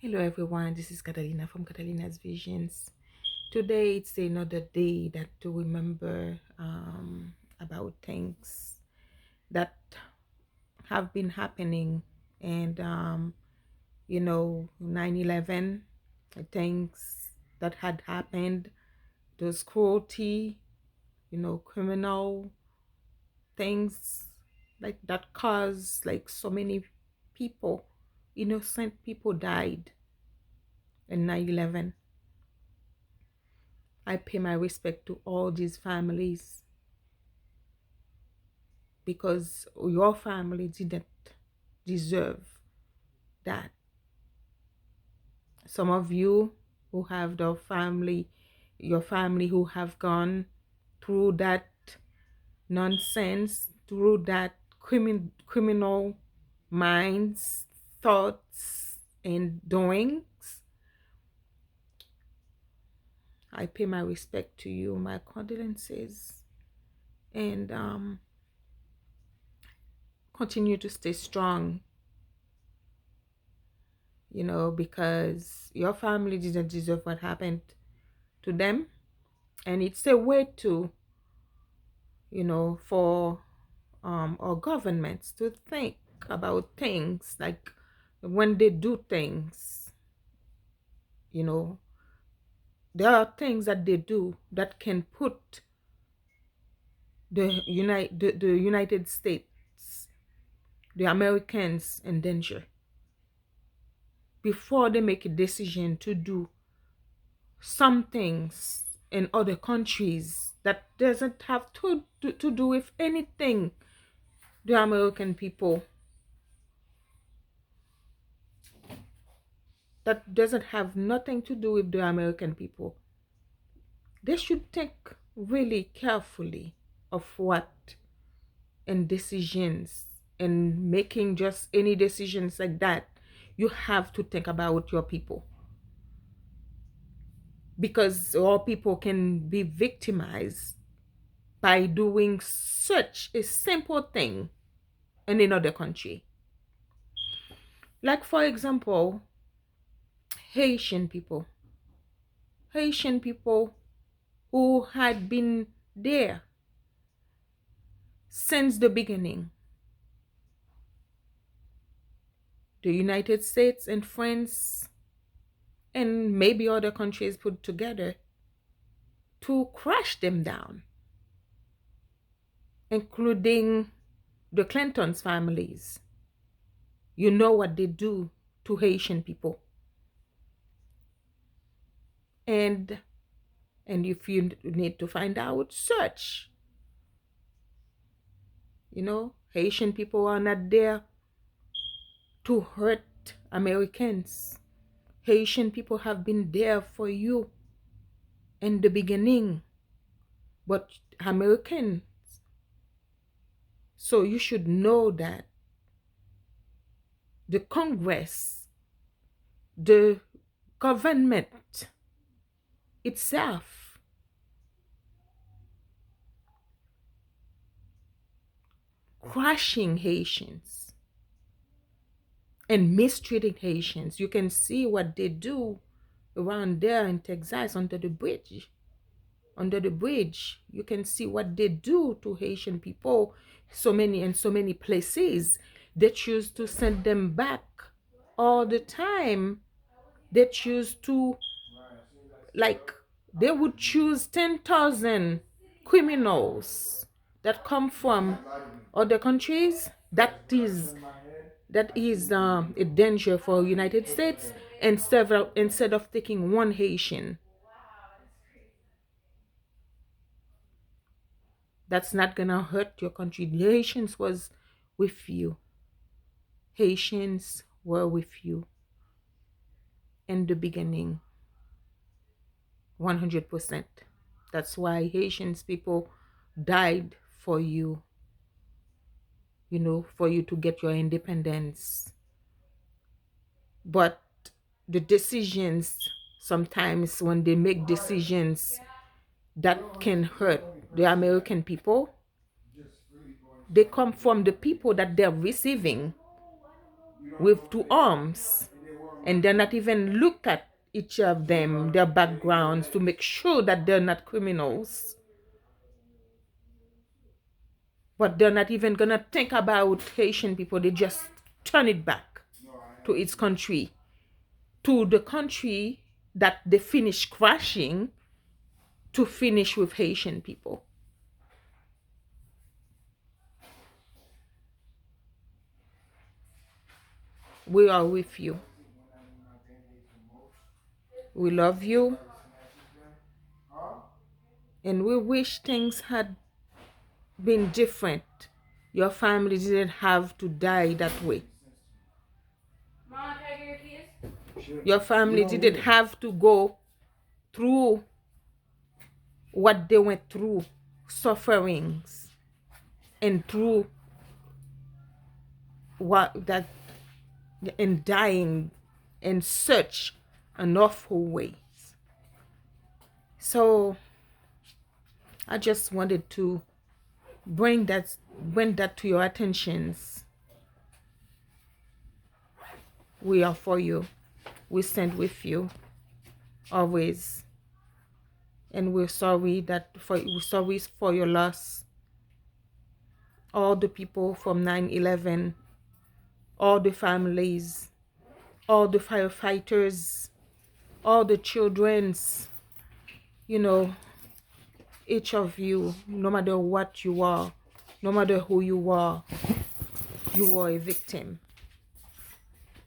Hello everyone, this is Catalina from Catalina's Visions. Today it's another day that to remember about things that have been happening, and 9/11, things that had happened, those cruelty, criminal things like that caused like so many people, innocent people died in 9/11. I pay my respect to all these families because your family didn't deserve that. Some of you who have your family who have gone through that nonsense, through that criminal minds, thoughts, and doings, I pay my respect to you, my condolences, and continue to stay strong, because your family didn't deserve what happened to them. And it's a way to, for our governments to think about things like when they do things, you know, there are things that they do that can put the United States, the Americans in danger before they make a decision to do some things in other countries that doesn't have to do with anything the American people, that doesn't have nothing to do with the American people. They should think really carefully of what and decisions, and making just any decisions like that. You have to think about your people, because all people can be victimized by doing such a simple thing in another country. Like, for example, Haitian people. Haitian people who had been there since the beginning. The United States and France and maybe other countries put together to crush them down, including the Clintons' families. You know what they do to Haitian people. And if you need to find out, search. Haitian people are not there to hurt Americans. Haitian people have been there for you in the beginning, but American. So you should know that the Congress, the government itself, crushing Haitians and mistreating Haitians. You can see what they do around there in Texas under the bridge. Under the bridge, you can see what they do to Haitian people. So many places, they choose to send them back all the time. They choose to, like, they would choose 10,000 criminals that come from other countries that is a danger for United States, instead of taking one Haitian. That's not gonna hurt your country. The Haitians was with you. Haitians were with you in the beginning, 100%. That's why Haitians people died for you, for you to get your independence. But the decisions, sometimes when they make decisions that can hurt the American people, they come from the people that they're receiving with two arms. and they're not even look at each of them, their backgrounds, to make sure that they're not criminals. But they're not even gonna think about Haitian people. They just turn it back to its country, to the country that they finish crashing, to finish with Haitian people. We are with you. We love you. And we wish things had been different. Your family didn't have to die that way. Your family didn't have to go through what they went through, sufferings, and through what that, and dying in such an awful ways. So I just wanted to bring that to your attentions. We are for you. We stand with you always. And we're sorry for your loss. All the people from 9/11, all the families, all the firefighters, all the children's, you know, each of you, no matter what you are, no matter who you are a victim.